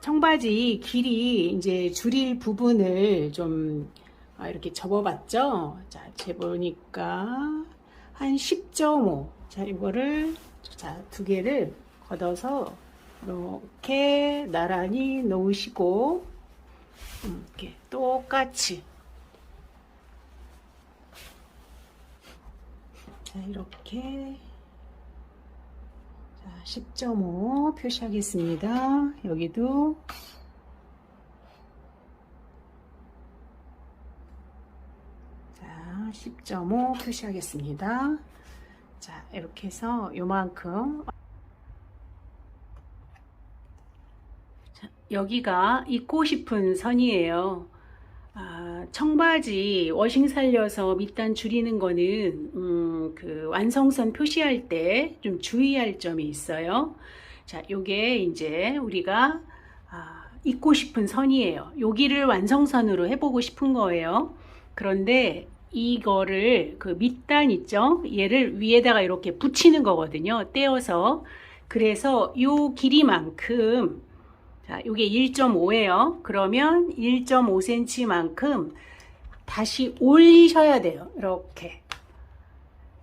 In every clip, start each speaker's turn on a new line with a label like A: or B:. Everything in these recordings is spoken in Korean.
A: 청바지 길이 이제 줄일 부분을 좀 이렇게 접어봤죠. 자, 재보니까 한 10.5. 자, 이거를 두 개를 걷어서 이렇게 나란히 놓으시고 이렇게 똑같이 자, 이렇게 10.5 표시하겠습니다. 여기도 자, 10.5 표시하겠습니다. 자, 이렇게 해서 요만큼. 자, 여기가 입고 싶은 선이에요. 청바지 워싱 살려서 밑단 줄이는 거는 그 완성선 표시할 때 좀 주의할 점이 있어요. 자, 요게 이제 우리가 입고 싶은 선이에요. 여기를 완성선으로 해보고 싶은 거예요. 그런데 이거를 그 밑단 있죠? 얘를 위에다가 이렇게 붙이는 거거든요. 떼어서. 그래서 요 길이만큼 자, 요게 1.5예요. 그러면 1.5cm만큼 다시 올리셔야 돼요. 이렇게.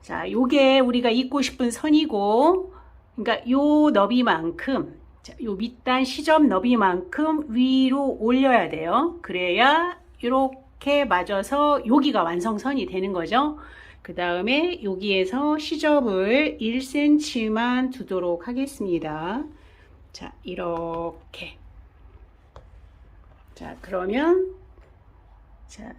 A: 자, 요게 우리가 입고 싶은 선이고, 그러니까 요 너비만큼, 자, 요 밑단 시접 너비만큼 위로 올려야 돼요. 그래야 이렇게 맞아서 여기가 완성선이 되는 거죠. 그 다음에 여기에서 시접을 1cm만 두도록 하겠습니다. 자, 이렇게. 자, 그러면, 자,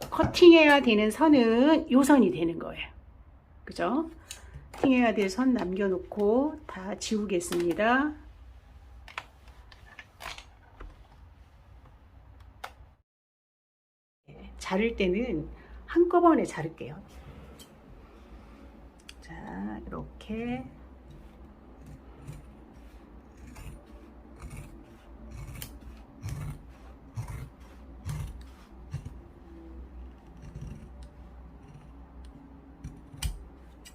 A: 커팅해야 되는 선은 요 선이 되는 거예요. 그죠? 커팅해야 될 선 남겨놓고 다 지우겠습니다. 자를 때는 한꺼번에 자를게요. 자, 이렇게.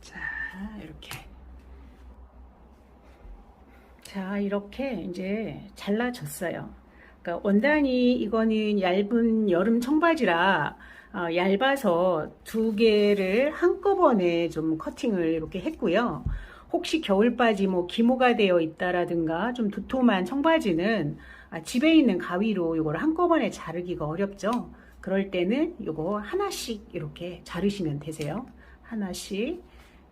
A: 자, 이렇게. 자, 이렇게 이제 잘라졌어요. 그러니까 원단이 이거는 얇은 여름 청바지라 얇아서 두 개를 한꺼번에 좀 커팅을 이렇게 했고요. 혹시 겨울바지 뭐 기모가 되어 있다라든가 좀 두툼한 청바지는 집에 있는 가위로 이걸 한꺼번에 자르기가 어렵죠. 그럴 때는 이거 하나씩 이렇게 자르시면 되세요. 하나씩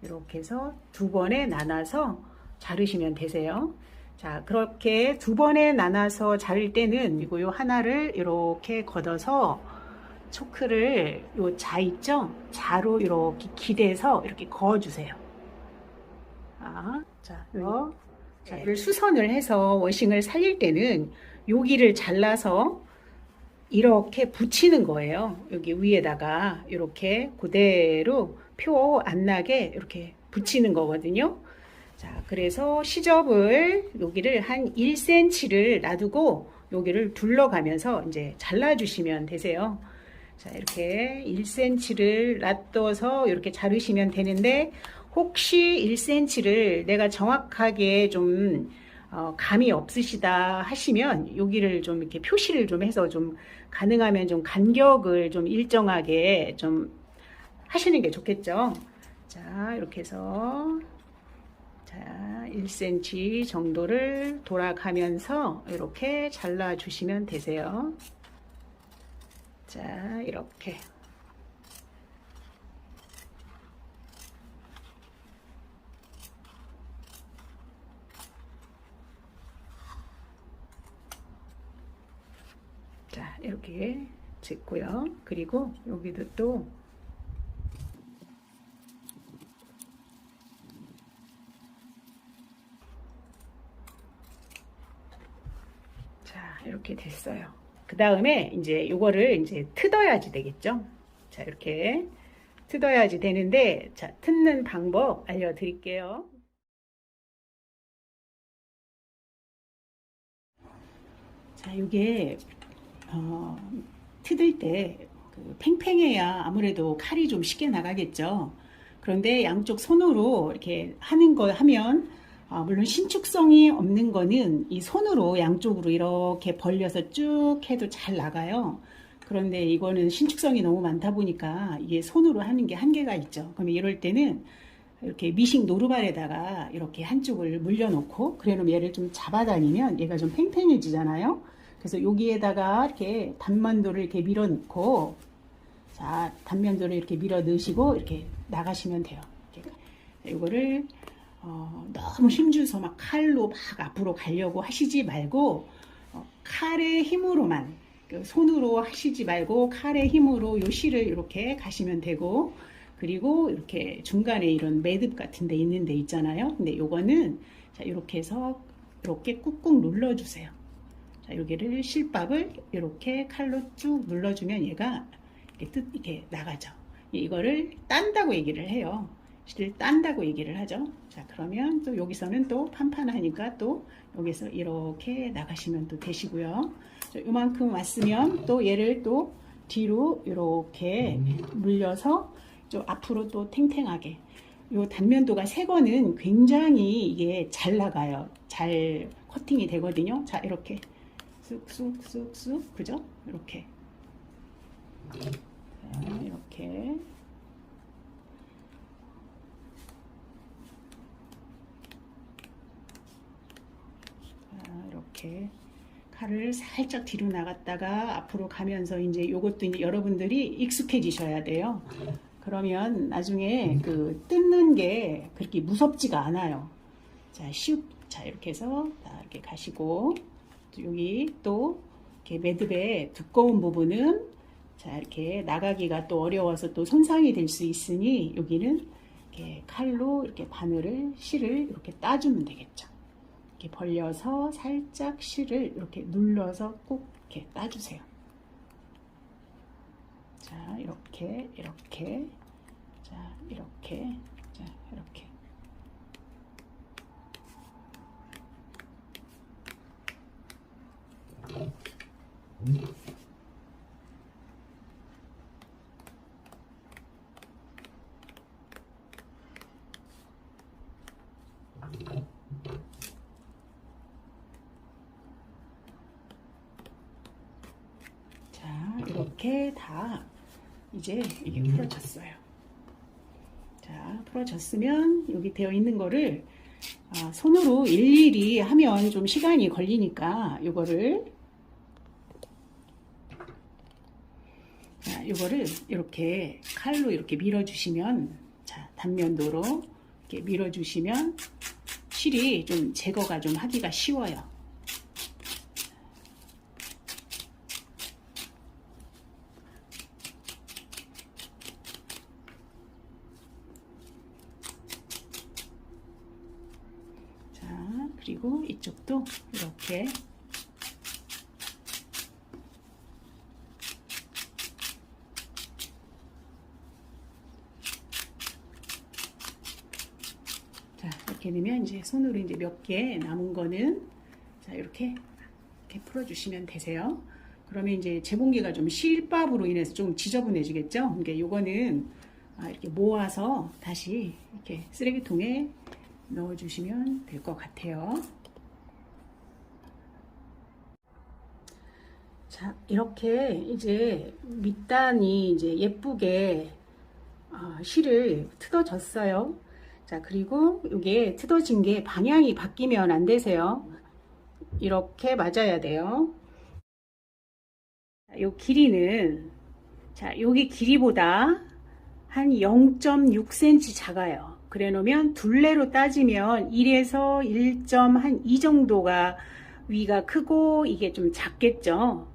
A: 이렇게 해서 두 번에 나눠서 자르시면 되세요. 자, 그렇게 두 번에 나눠서 자를 때는 요 하나를 이렇게 걷어서 초크를 요 자 있죠? 자로 이렇게 기대서 이렇게 그어주세요. 자, 이걸 수선을 해서 워싱을 살릴 때는 여기를 잘라서 이렇게 붙이는 거예요. 여기 위에다가 이렇게 그대로 표 안 나게 이렇게 붙이는 거거든요. 자, 그래서 시접을 여기를 한 1cm를 놔두고 여기를 둘러가면서 이제 잘라주시면 되세요. 자, 이렇게 1cm를 놔둬서 이렇게 자르시면 되는데 혹시 1cm를 내가 정확하게 좀 감이 없으시다 하시면 여기를 좀 이렇게 표시를 좀 해서 좀 가능하면 좀 간격을 좀 일정하게 좀 하시는 게 좋겠죠. 자, 이렇게 해서 자, 1cm 정도를 돌아가면서 이렇게 잘라 주시면 되세요. 자, 이렇게. 자, 이렇게 짓고요. 그리고 여기도 또 자, 이렇게 됐어요. 그 다음에 이제 요거를 이제 뜯어야지 되겠죠. 자, 이렇게 뜯어야지 되는데, 자, 뜯는 방법 알려드릴게요. 자, 요게 뜯을 때 그 팽팽해야 아무래도 칼이 좀 쉽게 나가겠죠. 그런데 양쪽 손으로 이렇게 하는 거 하면 물론 신축성이 없는 거는 이 손으로 양쪽으로 이렇게 벌려서 쭉 해도 잘 나가요. 그런데 이거는 신축성이 너무 많다 보니까 이게 손으로 하는 게 한계가 있죠. 그러면 이럴 때는 이렇게 미식 노루발에다가 이렇게 한쪽을 물려놓고 그래 놓으면 얘를 좀 잡아다니면 얘가 좀 팽팽해지잖아요. 그래서 여기에다가 이렇게 단면도를 이렇게 밀어 넣고, 자, 단면도를 이렇게 밀어 넣으시고 이렇게 나가시면 돼요. 이거를 너무 힘주서 막 칼로 막 앞으로 가려고 하시지 말고 칼의 힘으로만, 손으로 하시지 말고 칼의 힘으로 요 실을 이렇게 가시면 되고, 그리고 이렇게 중간에 이런 매듭 같은 데 있는 데 있잖아요. 근데 요거는 자, 이렇게 해서 이렇게 꾹꾹 눌러주세요. 자, 여기를 실밥을 이렇게 칼로 쭉 눌러주면 얘가 이렇게 나가죠. 이거를 딴다고 얘기를 해요. 실을 딴다고 얘기를 하죠. 자, 그러면 또 여기서는 또 판판하니까 또 여기서 이렇게 나가시면 또 되시고요. 자, 요만큼 왔으면 또 얘를 또 뒤로 이렇게 물려서 좀 앞으로 또 탱탱하게. 요 단면도가 새 거는 굉장히 이게 잘 나가요. 잘 커팅이 되거든요. 자, 이렇게 쑥쑥쑥쑥, 그죠? 이렇게. 자, 이렇게. 자, 이렇게. 칼을 살짝 뒤로 나갔다가 앞으로 가면서 이제 요것도 이제 여러분들이 익숙해지셔야 돼요. 그러면 나중에 그 뜯는 게 그렇게 무섭지가 않아요. 자, 자, 이렇게 해서 다 이렇게 가시고, 또 여기 또 이렇게 매듭의 두꺼운 부분은 자, 이렇게 나가기가 또 어려워서 또 손상이 될 수 있으니 여기는 이렇게 칼로 이렇게 바늘을, 실을 이렇게 따주면 되겠죠. 이렇게 벌려서 살짝 실을 이렇게 눌러서 꼭 이렇게 따주세요. 자, 이렇게, 이렇게, 자, 이렇게, 자, 이렇게. 자, 이렇게 다 이제 이게 풀어졌어요. 자, 풀어졌으면 여기 되어 있는 거를 손으로 일일이 하면 좀 시간이 걸리니까 요거를 이렇게 칼로 이렇게 밀어주시면, 자, 단면도로 이렇게 밀어주시면 실이 좀 제거가 좀 하기가 쉬워요. 자, 그리고 이쪽도 이렇게 자, 이렇게 되면 이제 손으로 이제 몇 개 남은 거는 자, 이렇게 풀어주시면 되세요. 그러면 이제 재봉기가 좀 실밥으로 인해서 좀 지저분해지겠죠? 그러니까 요거는 이렇게 모아서 다시 이렇게 쓰레기통에 넣어주시면 될 것 같아요. 자, 이렇게 이제 밑단이 이제 예쁘게 실을 뜯어졌어요. 자, 그리고 이게 뜯어진 게 방향이 바뀌면 안 되세요. 이렇게 맞아야 돼요. 이 길이는, 자, 여기 길이보다 한 0.6cm 작아요. 그래 놓으면 둘레로 따지면 1에서 1.2 정도가 위가 크고 이게 좀 작겠죠.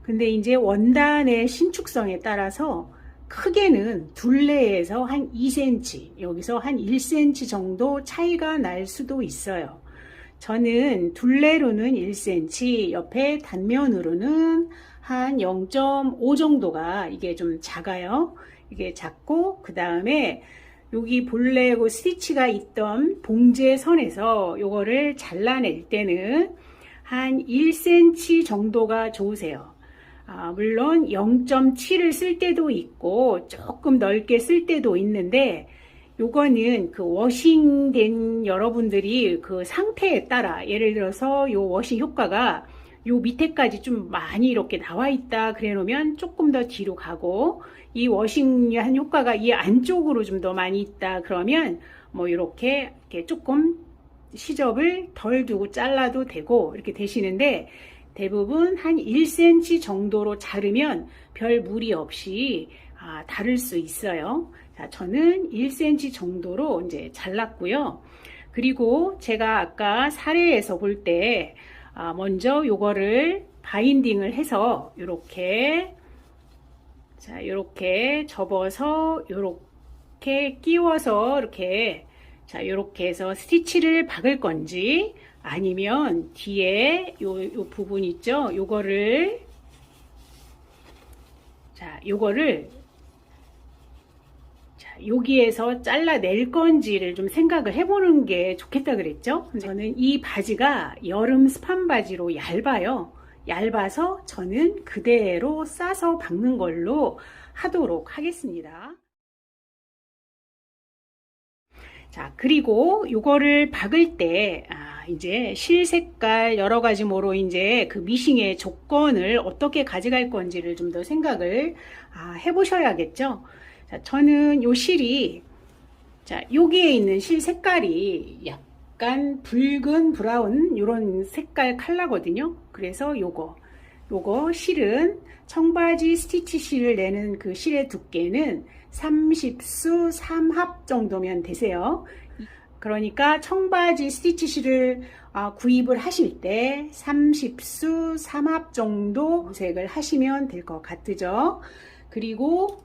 A: 근데 이제 원단의 신축성에 따라서 크게는 둘레에서 한 2cm, 여기서 한 1cm 정도 차이가 날 수도 있어요. 저는 둘레로는 1cm, 옆에 단면으로는 한 0.5 정도가 이게 좀 작아요. 이게 작고, 그 다음에 여기 본래고 스티치가 있던 봉제 선에서 요거를 잘라낼 때는 한 1cm 정도가 좋으세요. 물론 0.7을 쓸 때도 있고 조금 넓게 쓸 때도 있는데 요거는 그 워싱된 여러분들이 그 상태에 따라, 예를 들어서 요 워싱 효과가 요 밑에까지 좀 많이 이렇게 나와 있다 그래 놓으면 조금 더 뒤로 가고, 이 워싱한 효과가 이 안쪽으로 좀 더 많이 있다 그러면 뭐 이렇게 조금 시접을 덜 두고 잘라도 되고 이렇게 되시는데, 대부분 한 1cm 정도로 자르면 별 무리 없이 다를 수 있어요. 자, 저는 1cm 정도로 이제 잘랐고요. 그리고 제가 아까 사례에서 볼 때 먼저 요거를 바인딩을 해서 요렇게, 자, 요렇게 접어서 요렇게 끼워서 이렇게, 자, 요렇게 해서 스티치를 박을 건지, 아니면 뒤에 요 부분 있죠? 요거를, 자, 요거를, 자, 여기에서 잘라낼 건지를 좀 생각을 해보는 게 좋겠다 그랬죠? 저는 이 바지가 여름 스판 바지로 얇아요. 얇아서 저는 그대로 싸서 박는 걸로 하도록 하겠습니다. 자, 그리고 요거를 박을 때, 이제 실 색깔 여러 가지 뭐로 이제 그 미싱의 조건을 어떻게 가져갈 건지를 좀 더 생각을 해보셔야겠죠. 자, 저는 요 실이, 자, 여기에 있는 실 색깔이 약간 붉은 브라운 요런 색깔 컬러거든요. 그래서 요거 실은 청바지 스티치 실을 내는 그 실의 두께는 30수 3합 정도면 되세요. 그러니까 청바지 스티치 실을 구입을 하실 때 30수 3합 정도 색을 하시면 될 것 같죠. 그리고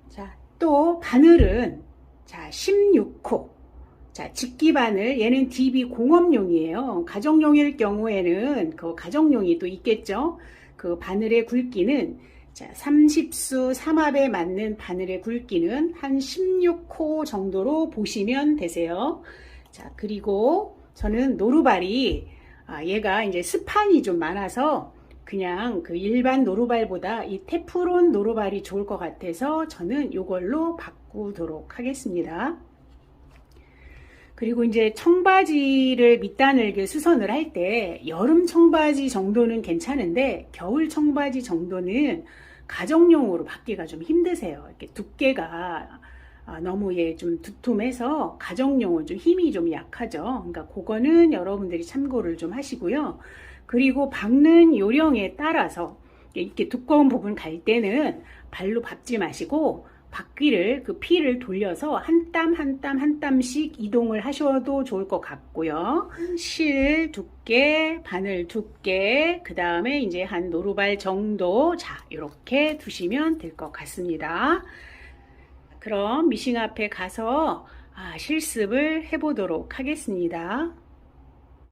A: 자, 또 바늘은 자 16호, 자 직기 바늘, 얘는 DB 공업용이에요. 가정용일 경우에는 그 가정용이 또 있겠죠. 그 바늘의 굵기는 자 30수 3합에 맞는 바늘의 굵기는 한 16호 정도로 보시면 되세요. 자, 그리고 저는 노루발이 얘가 이제 스판이 좀 많아서 그냥 그 일반 노루발보다 이 테프론 노루발이 좋을 것 같아서 저는 이걸로 바꾸도록 하겠습니다. 그리고 이제 청바지를 밑단을 수선을 할 때 여름 청바지 정도는 괜찮은데 겨울 청바지 정도는 가정용으로 받기가 좀 힘드세요. 이렇게 두께가 너무 좀 두툼해서 가정용은 좀 힘이 좀 약하죠. 그러니까 그거는 여러분들이 참고를 좀 하시고요. 그리고 박는 요령에 따라서 이렇게 두꺼운 부분 갈 때는 발로 밟지 마시고 바퀴를 그 피를 돌려서 한 땀 한 땀 한 땀씩 이동을 하셔도 좋을 것 같고요. 실 두께, 바늘 두께, 그 다음에 이제 한 노루발 정도, 자 이렇게 두시면 될 것 같습니다. 그럼 미싱 앞에 가서 실습을 해보도록 하겠습니다.